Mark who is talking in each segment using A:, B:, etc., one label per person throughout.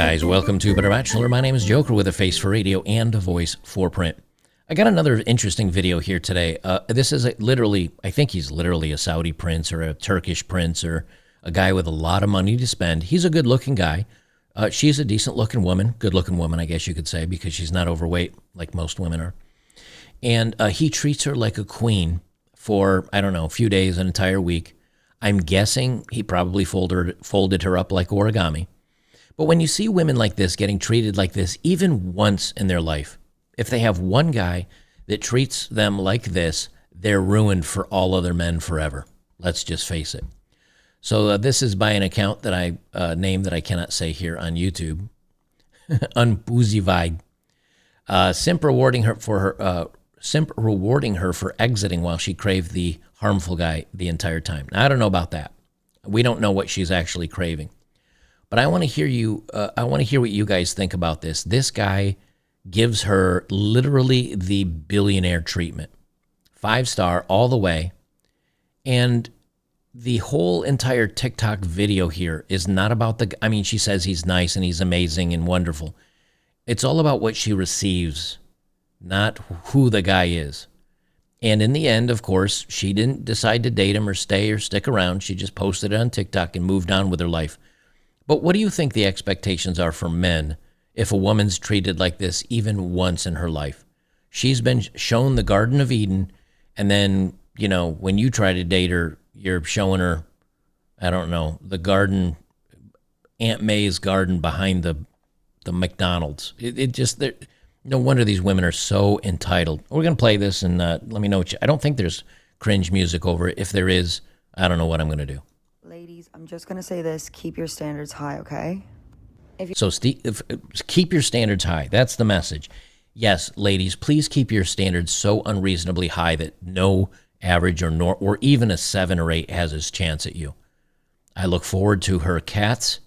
A: guys, welcome to Bachelor. My name is Joker with a face for radio and a voice for print. I got another interesting video here today. This is literally, I think he's literally a Saudi prince or a Turkish prince or a guy with a lot of money to spend. He's a good-looking guy. She's a decent-looking woman, good-looking woman, I guess you could say, because she's not overweight like most women are. And he treats her like a queen for, I don't know, a few days, an entire week. I'm guessing he probably folded her up like origami. But when you see women like this getting treated like this, even once in their life, if they have one guy that treats them like this, they're ruined for all other men forever. Let's just face it. So this is by an account that I named that I cannot say here on YouTube. Unboozivide. Simp rewarding her for exiting while she craved the harmful guy the entire time. Now, I don't know about that. We don't know what she's actually craving. But I want to hear you. I want to hear what you guys think about this. This guy gives her literally the billionaire treatment, 5-star all the way, and the whole entire TikTok video here is not about the. I mean, she says he's nice and he's amazing and wonderful. It's all about what she receives, not who the guy is. And in the end, of course, she didn't decide to date him or stay or stick around. She just posted it on TikTok and moved on with her life. But what do you think the expectations are for men if a woman's treated like this even once in her life? She's been shown the Garden of Eden, and then, you know, when you try to date her, you're showing her, I don't know, the garden, Aunt May's garden behind the McDonald's. It just, no wonder these women are so entitled. We're going to play this and let me know what I don't think there's cringe music over it. If there is, I don't know what I'm going to do.
B: Ladies, I'm just going to say this. Keep your standards high, okay?
A: Keep your standards high. That's the message. Yes, ladies, please keep your standards so unreasonably high that no average or even a 7 or 8 has his chance at you. I look forward to her cats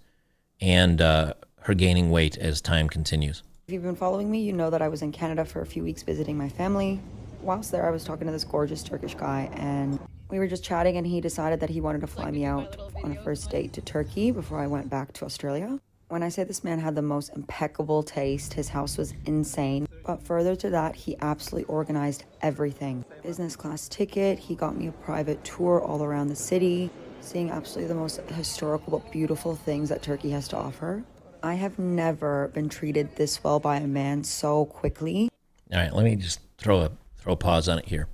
A: and her gaining weight as time continues.
B: If you've been following me, you know that I was in Canada for a few weeks visiting my family. Whilst there, I was talking to this gorgeous Turkish guy, and we were just chatting, and he decided that he wanted to fly me out on a first date to Turkey before I went back to Australia. When I say this man had the most impeccable taste, his house was insane. But further to that, he absolutely organized everything. Business class ticket, he got me a private tour all around the city, seeing absolutely the most historical but beautiful things that Turkey has to offer. I have never been treated this well by a man so quickly.
A: All right, let me just throw a pause on it here.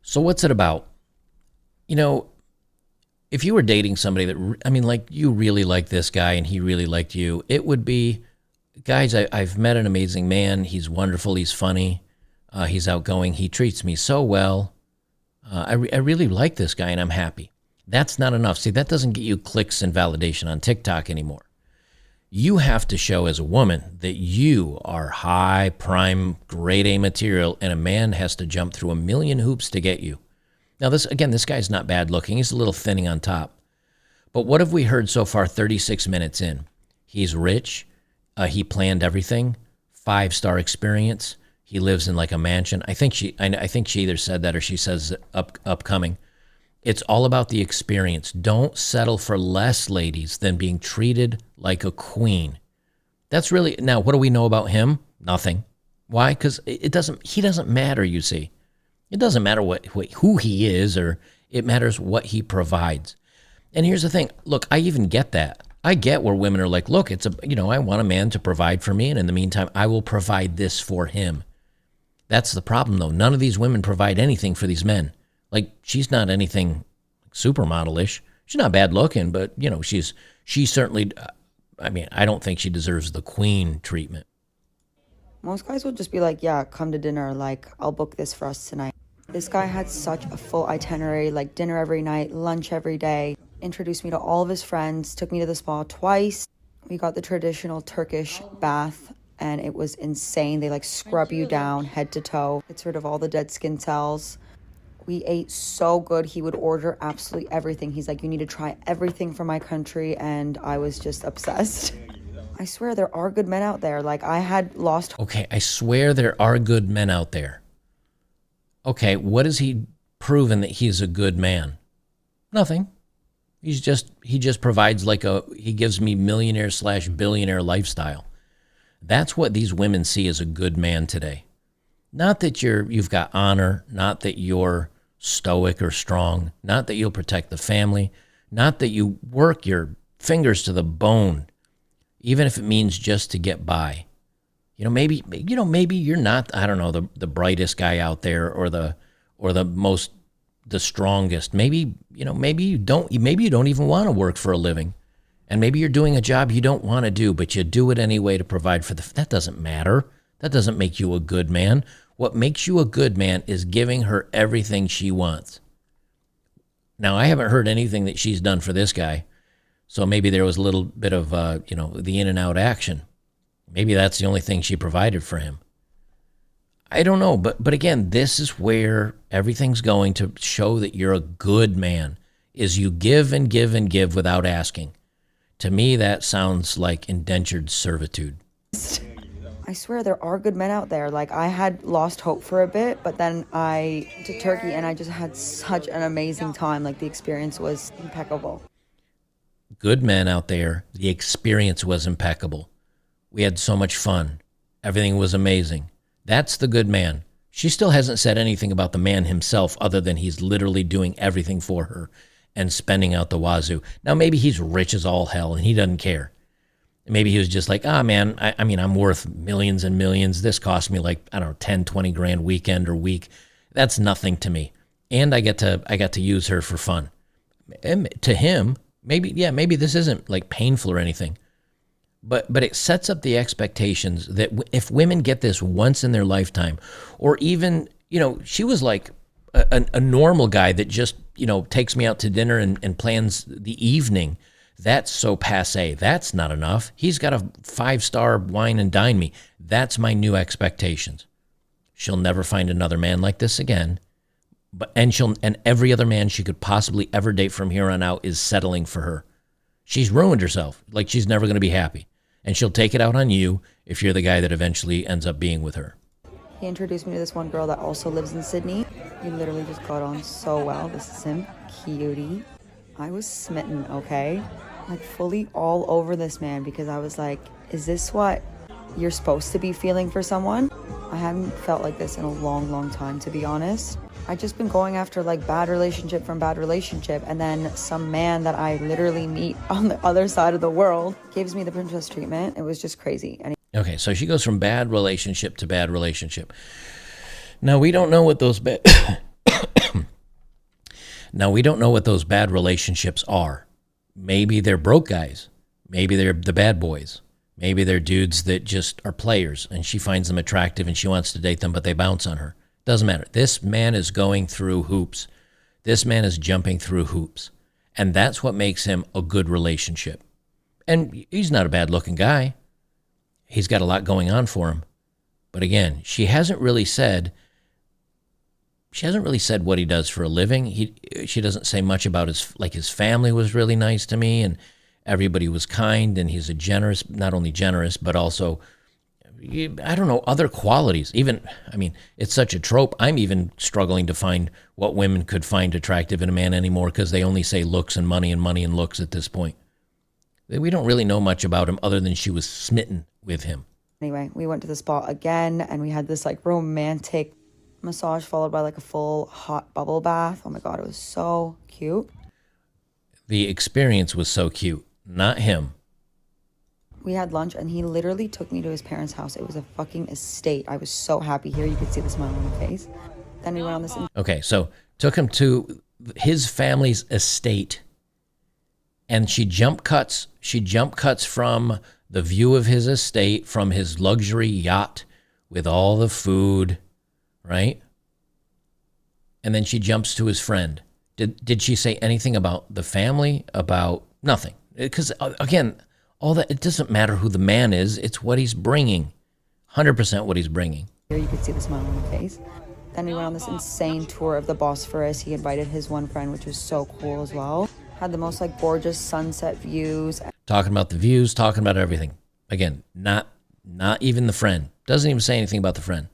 A: So what's it about? You know, if you were dating somebody that, I mean, like you really like this guy and he really liked you, it would be, guys, I've met an amazing man. He's wonderful. He's funny. He's outgoing. He treats me so well. I really like this guy and I'm happy. That's not enough. See, that doesn't get you clicks and validation on TikTok anymore. You have to show as a woman that you are high, prime, grade A material, and a man has to jump through a million hoops to get you. Now, this guy's not bad looking. He's a little thinning on top. But what have we heard so far 36 minutes in? He's rich. He planned everything. 5-star experience. He lives in like a mansion. I think she either said that or she says upcoming. It's all about the experience. Don't settle for less, ladies, than being treated like a queen. That's really, now, what do we know about him? Nothing. Why? Because he doesn't matter, you see. It doesn't matter who he is, or it matters what he provides. And here's the thing. Look, I even get that. I get where women are like, look, I want a man to provide for me, and in the meantime, I will provide this for him. That's the problem, though. None of these women provide anything for these men. Like, she's not anything supermodel-ish. She's not bad looking, but, you know, she certainly, I mean, I don't think she deserves the queen treatment.
B: Most guys will just be like, yeah, come to dinner, like, I'll book this for us tonight. This guy had such a full itinerary, like dinner every night, lunch every day, introduced me to all of his friends, took me to the spa twice. We got the traditional Turkish bath, and it was insane. They, like, scrub you down head to toe, gets rid of all the dead skin cells. We ate so good. He would order absolutely everything. He's like, you need to try everything from my country. And I was just obsessed. I swear there are good men out there. Like, I had lost.
A: Okay, I swear there are good men out there. Okay, what has he proven that he's a good man? Nothing. He just provides he gives me millionaire/billionaire lifestyle. That's what these women see as a good man today. Not that you've got honor, not that you're stoic or strong, not that you'll protect the family, not that you work your fingers to the bone, even if it means just to get by. Maybe you're not, I don't know, the brightest guy out there or the strongest. Maybe you don't even want to work for a living. And maybe you're doing a job you don't want to do, but you do it anyway to provide for that doesn't matter. That doesn't make you a good man. What makes you a good man is giving her everything she wants. Now, I haven't heard anything that she's done for this guy. So maybe there was a little bit of, the in and out action. Maybe that's the only thing she provided for him. I don't know. But again, this is where everything's going to show that you're a good man, is you give and give and give without asking. To me, that sounds like indentured servitude.
B: I swear there are good men out there. Like, I had lost hope for a bit, but then I went to Turkey and I just had such an amazing time. Like, the experience was impeccable.
A: Good men out there, the experience was impeccable. We had so much fun. Everything was amazing. That's the good man. She still hasn't said anything about the man himself other than he's literally doing everything for her and spending out the wazoo. Now, maybe he's rich as all hell and he doesn't care. Maybe he was just like, man, I'm worth millions and millions. This cost me 10, 20 grand weekend or week. That's nothing to me. And I got to use her for fun. And to him, maybe this isn't painful or anything. But it sets up the expectations that if women get this once in their lifetime, or even, she was like a normal guy that just, takes me out to dinner and plans the evening. That's so passé. That's not enough. He's got a 5-star wine and dine me. That's my new expectations. She'll never find another man like this again. And every other man she could possibly ever date from here on out is settling for her. She's ruined herself. She's never going to be happy. And she'll take it out on you if you're the guy that eventually ends up being with her.
B: He introduced me to this one girl that also lives in Sydney. We literally just got on so well. This is Simp, cutie. I was smitten, okay? Fully all over this man because I was like, is this what you're supposed to be feeling for someone? I haven't felt like this in a long, long time, to be honest. I've just been going after bad relationship from bad relationship, and then some man that I literally meet on the other side of the world gives me the princess treatment. It was just crazy.
A: Okay, so she goes from bad relationship to bad relationship. Now we don't know what those bad relationships are. Maybe they're broke guys. Maybe they're the bad boys. Maybe they're dudes that just are players and she finds them attractive and she wants to date them, but they bounce on her. Doesn't matter. This man is going through hoops. This man is jumping through hoops. And that's what makes him a good relationship. And he's not a bad looking guy. He's got a lot going on for him. But again, she hasn't really said what he does for a living. She doesn't say much about his family was really nice to me and everybody was kind and he's not only generous, but also, I don't know, other qualities. It's such a trope. I'm even struggling to find what women could find attractive in a man anymore because they only say looks and money and looks at this point. We don't really know much about him other than she was smitten with him.
B: Anyway, we went to the spa again and we had this romantic massage followed by a full hot bubble bath. Oh my God, it was so cute.
A: The experience was so cute, not him.
B: We had lunch and he literally took me to his parents' house. It was a fucking estate. I was so happy here. You could see the smile on my face. Then we went on this.
A: Okay, so took him to his family's estate and she jump cuts from the view of his estate, from his luxury yacht with all the food, right? And then she jumps to his friend. Did she say anything about the family? About nothing? Because again, all that, it doesn't matter who the man is. It's what he's bringing. 100% what he's bringing.
B: Here you could see the smile on my face. Then we went on this insane tour of the Bosphorus. He invited his one friend, which was so cool as well. Had the most gorgeous sunset views.
A: Talking about the views, talking about everything. Again, not even the friend. Doesn't even say anything about the friend.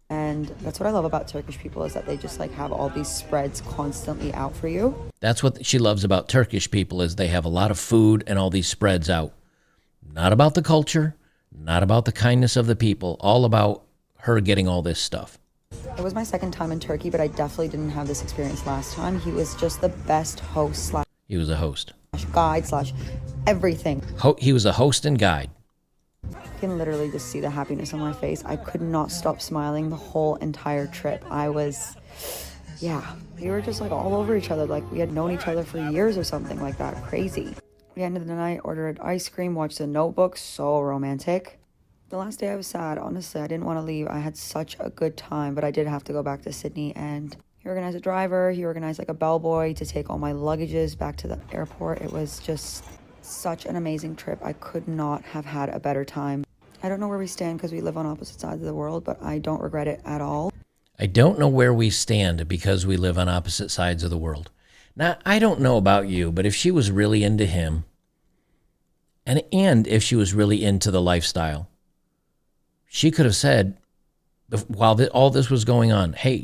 B: And And that's what I love about Turkish people, is that they just like have all these spreads constantly out for you.
A: That's what she loves about Turkish people, is they have a lot of food and all these spreads out. Not about the culture, not about the kindness of the people, all about her getting all this stuff.
B: It was my second time in Turkey, but I definitely didn't have this experience last time. He was just the best host slash
A: He was a host.
B: guide slash everything.
A: He was a host and guide.
B: You can literally just see the happiness on my face. I could not stop smiling the whole entire trip. We were just like all over each other. Like we had known each other for years or something like that. Crazy. We ended the night, ordered ice cream, watched The Notebook. So romantic. The last day I was sad. Honestly, I didn't want to leave. I had such a good time, but I did have to go back to Sydney, and he organized a driver. He organized like a bellboy to take all my luggages back to the airport. It was just such an amazing trip. I could not have had a better time. I don't know where we stand because we live on opposite sides of the world, but I don't regret it at all.
A: I don't know where we stand because we live on opposite sides of the world. Now, I don't know about you, but if she was really into him, and if she was really into the lifestyle, she could have said, while all this was going on, hey,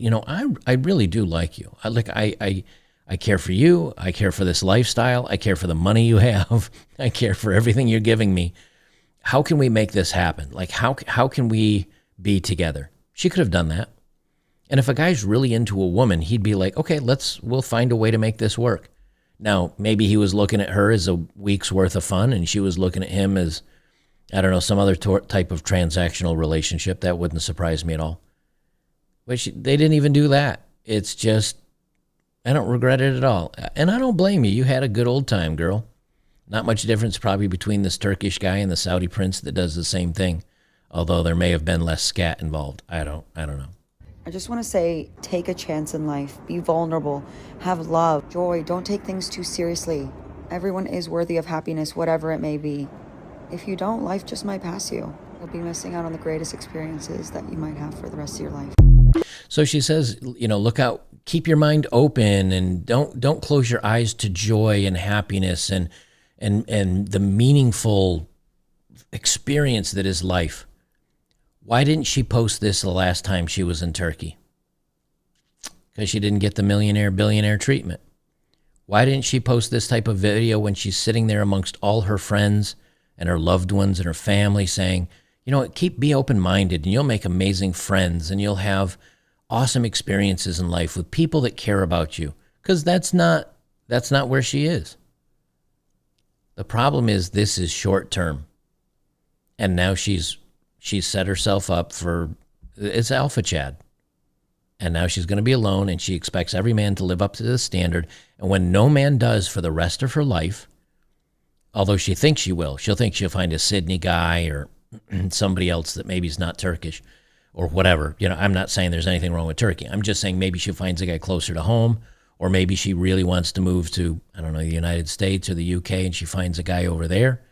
A: I really do like you. I care for you. I care for this lifestyle. I care for the money you have. I care for everything you're giving me. How can we make this happen? Like, how can we be together? She could have done that. And if a guy's really into a woman, he'd be like, okay, we'll find a way to make this work. Now, maybe he was looking at her as a week's worth of fun, and she was looking at him as, I don't know, some other type of transactional relationship. That wouldn't surprise me at all. But they didn't even do that. It's just, I don't regret it at all. And I don't blame you. You had a good old time, girl. Not much difference probably between this Turkish guy and the Saudi prince that does the same thing. Although there may have been less scat involved. I don't know.
B: I just want to say, take a chance in life. Be vulnerable. Have love, joy. Don't take things too seriously. Everyone is worthy of happiness, whatever it may be. If you don't, life just might pass you. You'll be missing out on the greatest experiences that you might have for the rest of your life.
A: So she says, look out, keep your mind open, and don't close your eyes to joy and happiness and the meaningful experience that is life. Why didn't she post this the last time she was in Turkey? Because she didn't get the billionaire treatment. Why didn't she post this type of video when she's sitting there amongst all her friends and her loved ones and her family saying, be open-minded and you'll make amazing friends and you'll have awesome experiences in life with people that care about you? Because that's not where she is. The problem is this is short-term. And now she's set herself up for, it's alpha Chad. And now she's going to be alone, and she expects every man to live up to this standard. And when no man does for the rest of her life, although she thinks she will, she'll think she'll find a Sydney guy or somebody else that maybe is not Turkish or whatever. I'm not saying there's anything wrong with Turkey. I'm just saying maybe she finds a guy closer to home, or maybe she really wants to move to, I don't know, the United States or the UK, and she finds a guy over there.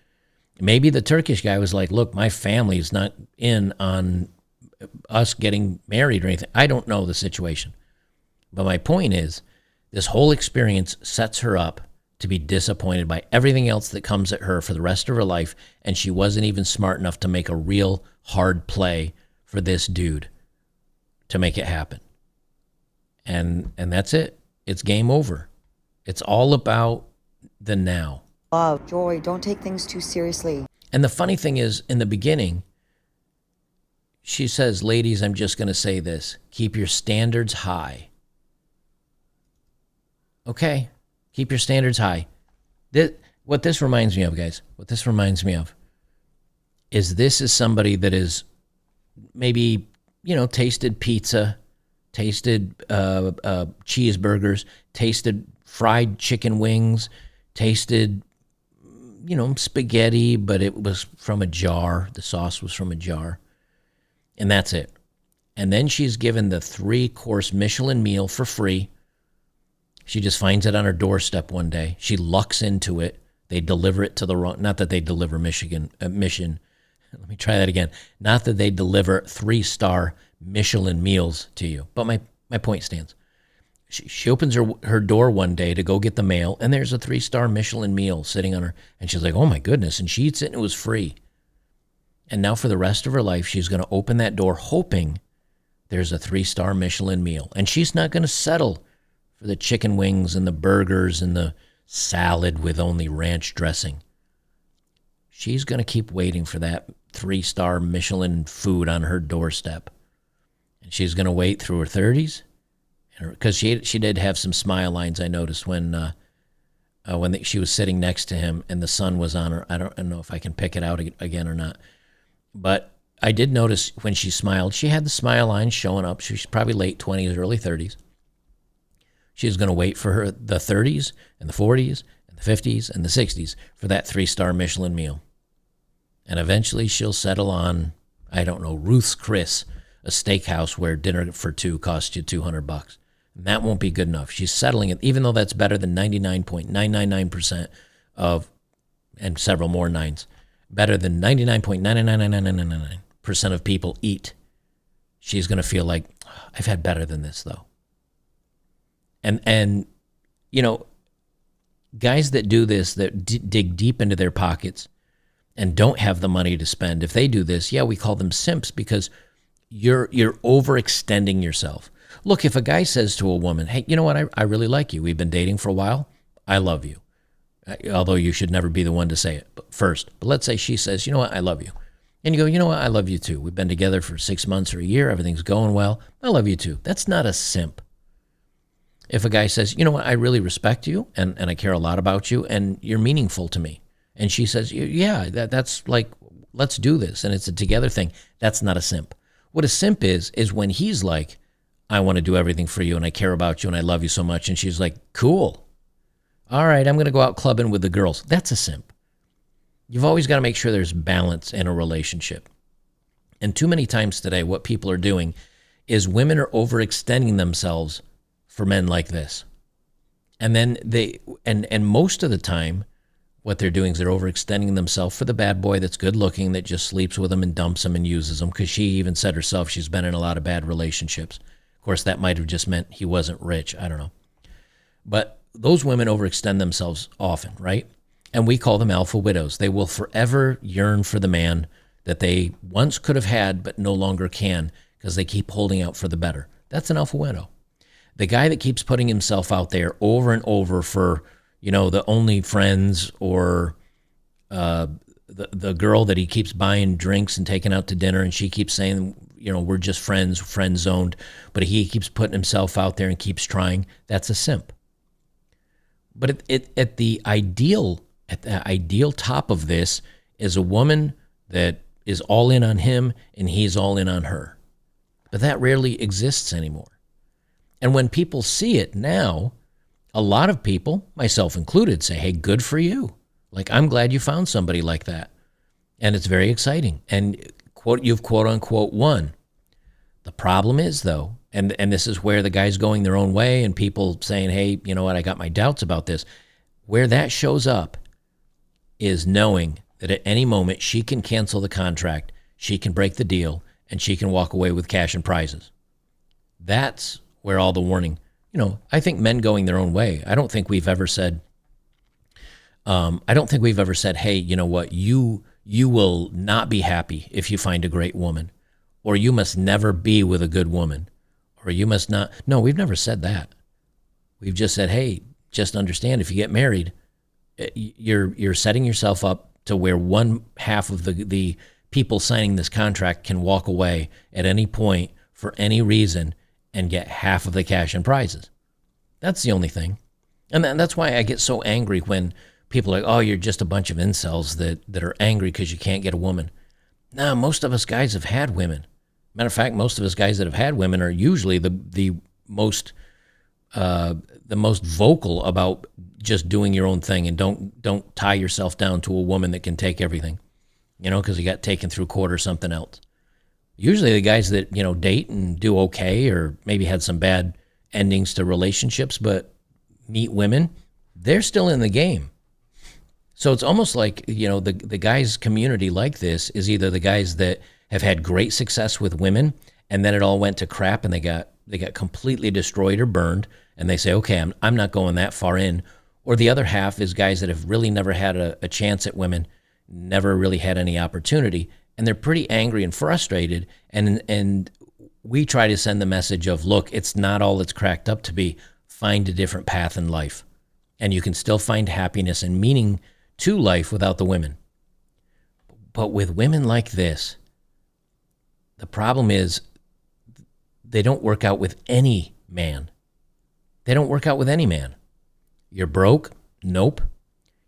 A: Maybe the Turkish guy was like, look, my family's not in on us getting married or anything. I don't know the situation. But my point is, this whole experience sets her up to be disappointed by everything else that comes at her for the rest of her life, and she wasn't even smart enough to make a real hard play for this dude to make it happen. And that's it. It's game over. It's all about the now.
B: Love, joy, don't take things too seriously.
A: And the funny thing is, in the beginning, she says, ladies, I'm just going to say this. Keep your standards high. Okay, keep your standards high. What this reminds me of, guys, is this is somebody that is maybe, tasted pizza, tasted cheeseburgers, tasted fried chicken wings, tasted spaghetti, but it was from a jar. The sauce was from a jar. And that's it. And then she's given the 3-course Michelin meal for free. She just finds it on her doorstep one day. She lucks into it. They deliver it to the wrong, not that they deliver mission. Let me try that again. Not that they deliver 3-star Michelin meals to you. But my point stands. She opens her door one day to go get the mail, and there's a 3-star Michelin meal sitting on her. And she's like, oh, my goodness. And she eats it, and it was free. And now for the rest of her life, she's going to open that door hoping there's a 3-star Michelin meal. And she's not going to settle for the chicken wings and the burgers and the salad with only ranch dressing. She's going to keep waiting for that 3-star Michelin food on her doorstep. And she's going to wait through her 30s. Because she did have some smile lines, I noticed, when she was sitting next to him and the sun was on her. I don't know if I can pick it out again or not. But I did notice when she smiled, she had the smile lines showing up. She's probably late 20s, early 30s. She's going to wait for the 30s and the 40s and the 50s and the 60s for that 3-star Michelin meal. And eventually she'll settle on, I don't know, Ruth's Chris, a steakhouse where dinner for 2 costs you $200. And that won't be good enough. She's settling it, even though that's better than 99.999% of, and several more nines, better than 99.99999% of people eat. She's going to feel like, I've had better than this, though. And you know, guys that do this, that dig deep into their pockets and don't have the money to spend, if they do this, yeah, we call them simps, because you're overextending yourself. Look, if a guy says to a woman, hey, you know what, I really like you. We've been dating for a while. I love you. Although you should never be the one to say it first. But let's say she says, you know what, I love you. And you go, you know what, I love you too. We've been together for 6 months or a year. Everything's going well. I love you too. That's not a simp. If a guy says, you know what, I really respect you and I care a lot about you and you're meaningful to me. And she says, yeah, that's like, let's do this. And it's a together thing. That's not a simp. What a simp is when he's like, I want to do everything for you and I care about you and I love you so much. And she's like, cool. All right, I'm going to go out clubbing with the girls. That's a simp. You've always got to make sure there's balance in a relationship. And too many times today, what people are doing is women are overextending themselves for men like this. And then and most of the time, what they're doing is they're overextending themselves for the bad boy that's good looking, that just sleeps with them and dumps them and uses them, because she even said herself she's been in a lot of bad relationships. Of course, that might have just meant he wasn't rich. I don't know. But those women overextend themselves often, right? And we call them alpha widows. They will forever yearn for the man that they once could have had but no longer can, because they keep holding out for the better. That's an alpha widow. The guy that keeps putting himself out there over and over for, you know, the only friends, or the girl that he keeps buying drinks and taking out to dinner, and she keeps saying, you know, we're just friends, friend zoned, but he keeps putting himself out there and keeps trying. That's a simp. But at the ideal top of this is a woman that is all in on him and he's all in on her. But that rarely exists anymore. And when people see it now, a lot of people, myself included, say, hey, good for you. Like, I'm glad you found somebody like that. And it's very exciting. And you've quote unquote won. The problem is, though, and this is where the guy's going their own way and people saying, hey, you know what, I got my doubts about this. Where that shows up is knowing that at any moment she can cancel the contract, she can break the deal, and she can walk away with cash and prizes. That's where all the warning, you know, I think men going their own way. I don't think we've ever said, hey, you know what, you will not be happy if you find a great woman, or you must never be with a good woman, or you must not. No, we've never said that. We've just said, hey, just understand, if you get married, you're setting yourself up to where one half of the people signing this contract can walk away at any point for any reason and get half of the cash and prizes. That's the only thing. And that's why I get so angry when people are like, oh, you're just a bunch of incels that are angry because you can't get a woman. No, most of us guys have had women. Matter of fact, most of us guys that have had women are usually the most vocal about just doing your own thing, and don't tie yourself down to a woman that can take everything, you know, because you got taken through court or something else. Usually the guys that, you know, date and do okay, or maybe had some bad endings to relationships, but meet women, they're still in the game. So it's almost like, you know, the guys community like this is either the guys that have had great success with women and then it all went to crap and they got completely destroyed or burned, and they say, okay, I'm not going that far in. Or the other half is guys that have really never had a chance at women, never really had any opportunity, and they're pretty angry and frustrated. And we try to send the message of, look, it's not all it's cracked up to be. Find a different path in life. And you can still find happiness and meaning to life without the women. But with women like this, the problem is they don't work out with any man. They don't work out with any man. You're broke? Nope.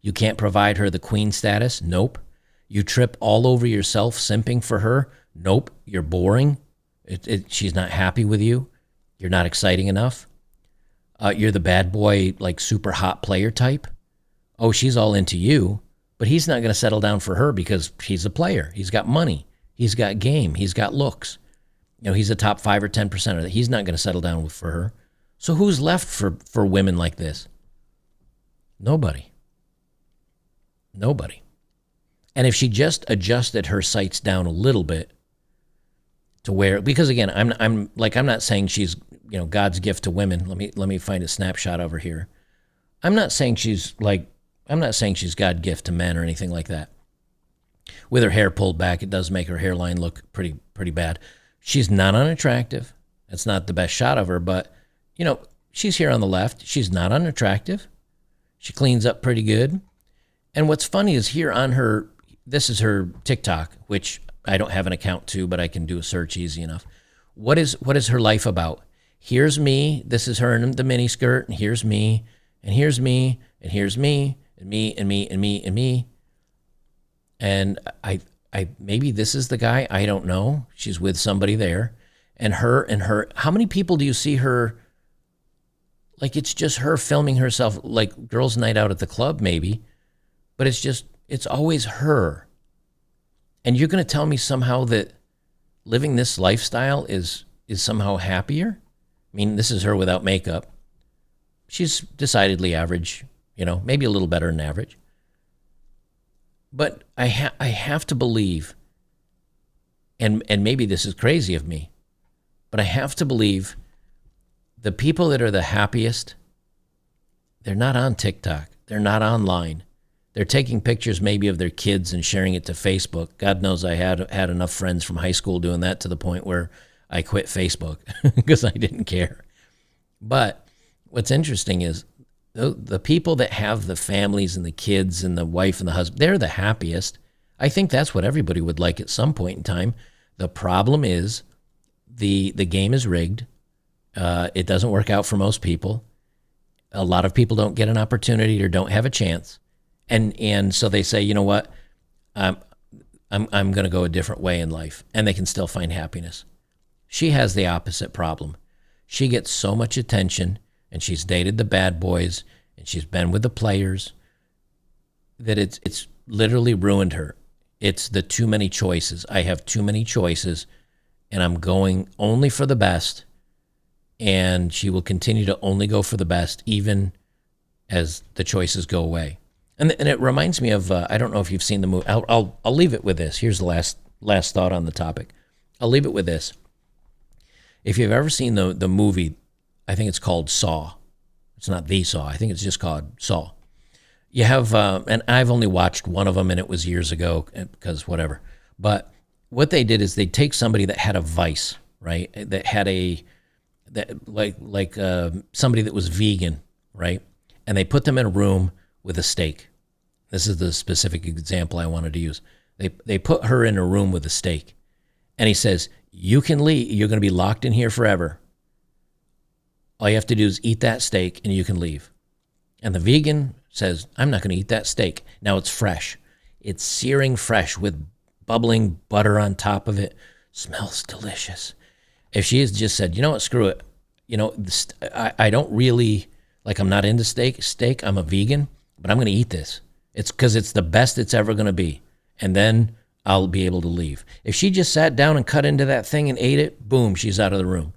A: You can't provide her the queen status? Nope. You trip all over yourself simping for her? Nope. You're boring. She's not happy with you. You're not exciting enough. You're the bad boy, like super hot player type. Oh, she's all into you, but he's not going to settle down for her because he's a player. He's got money. He's got game. He's got looks. He's a top 5 or 10% of that. He's not going to settle down for her. So who's left for women like this? Nobody. And if she just adjusted her sights down a little bit to where, because again, I'm not saying she's, God's gift to women. Let me find a snapshot of her here. I'm not saying she's God gift to men or anything like that. With her hair pulled back, it does make her hairline look pretty bad. She's not unattractive. That's not the best shot of her, but she's here on the left. She's not unattractive. She cleans up pretty good. And what's funny is here on her, this is her TikTok, which I don't have an account to, but I can do a search easy enough. What is her life about? Here's me. This is her in the mini skirt, and here's me, and here's me, and here's me, and me, and me, and me, and me. And I maybe this is the guy. I don't know. She's with somebody there, and her. How many people do you see her? Like, it's just her filming herself, like girls' night out at the club, maybe. But it's always her. And you're going to tell me somehow that living this lifestyle is somehow happier? I mean, this is her without makeup. She's decidedly average, maybe a little better than average. But I have to believe, and maybe this is crazy of me, but I have to believe the people that are the happiest, they're not on TikTok. They're not online. They're taking pictures maybe of their kids and sharing it to Facebook. God knows I had enough friends from high school doing that to the point where I quit Facebook because I didn't care. But what's interesting is the people that have the families and the kids and the wife and the husband, they're the happiest. I think that's what everybody would like at some point in time. The problem is the game is rigged. It doesn't work out for most people. A lot of people don't get an opportunity or don't have a chance. And so they say, you know what, I'm going to go a different way in life, and they can still find happiness. She has the opposite problem. She gets so much attention, and she's dated the bad boys, and she's been with the players, that it's literally ruined her. It's the too many choices. I have too many choices, and I'm going only for the best, and she will continue to only go for the best, even as the choices go away. And it reminds me of, I don't know if you've seen the movie. I'll leave it with this. Here's the last thought on the topic. I'll leave it with this. If you've ever seen the movie, I think it's called Saw. It's not The Saw. I think it's just called Saw. You have, and I've only watched one of them, and it was years ago because whatever. But what they did is they take somebody that had a vice, right? That had somebody that was vegan, right? And they put them in a room with a steak. This is the specific example I wanted to use. They put her in a room with a steak. And he says, you can leave. You're going to be locked in here forever. All you have to do is eat that steak and you can leave. And the vegan says, I'm not going to eat that steak. Now it's fresh. It's searing fresh with bubbling butter on top of it. Smells delicious. If she has just said, you know what, screw it. I don't really, I'm not into steak. I'm a vegan, but I'm going to eat this. It's because it's the best it's ever going to be. And then I'll be able to leave. If she just sat down and cut into that thing and ate it, boom, she's out of the room.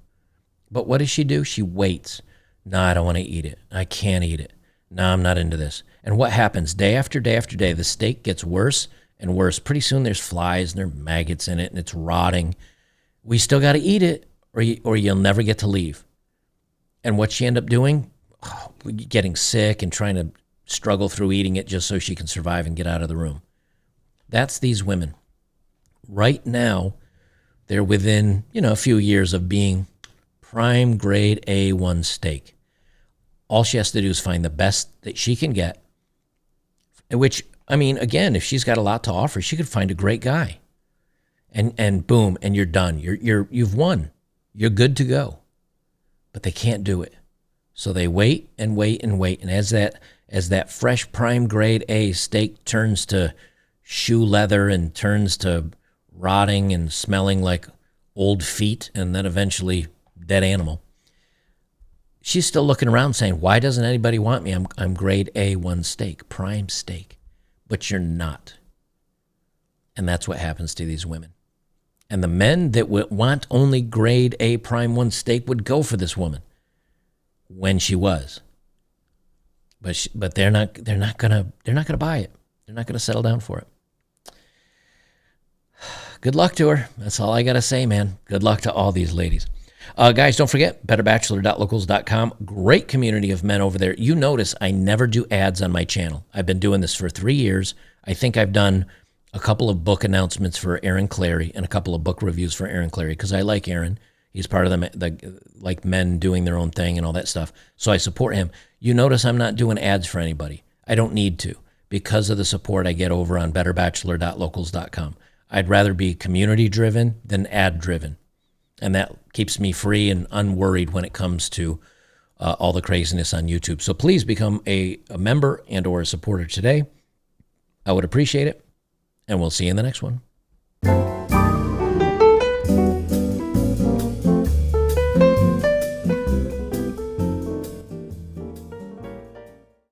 A: But what does she do? She waits. No, I don't want to eat it. I can't eat it. No, I'm not into this. And what happens? Day after day after day, the steak gets worse and worse. Pretty soon there's flies and there are maggots in it and it's rotting. We still got to eat it or you'll never get to leave. And what she end up doing? Getting sick and trying to struggle through eating it just so she can survive and get out of the room. That's these women. Right now, They're within, a few years of being prime grade A1 steak. All she has to do is find the best that she can get, which, again, if she's got a lot to offer, she could find a great guy. And boom, and you're done. You've won. You're good to go. But they can't do it. So they wait and wait and wait. And as that fresh prime grade A steak turns to shoe leather and turns to rotting and smelling like old feet and then eventually dead animal, she's still looking around saying, why doesn't anybody want me? I'm grade A1 steak, prime steak. But you're not. And that's what happens to these women. And the men that would want only grade A prime 1 steak would go for this woman when she was. But they're not gonna buy it. They're not gonna settle down for it. Good luck to her. That's all I gotta say, man. Good luck to all these ladies. Guys, don't forget, betterbachelor.locals.com. Great community of men over there. You notice I never do ads on my channel. I've been doing this for 3 years. I think I've done a couple of book announcements for Aaron Clary and a couple of book reviews for Aaron Clary because I like Aaron. He's part of the like men doing their own thing and all that stuff. So I support him. You notice I'm not doing ads for anybody. I don't need to because of the support I get over on betterbachelor.locals.com. I'd rather be community-driven than ad-driven. And that keeps me free and unworried when it comes to all the craziness on YouTube. So please become a member and or a supporter today. I would appreciate it. And we'll see you in the next one.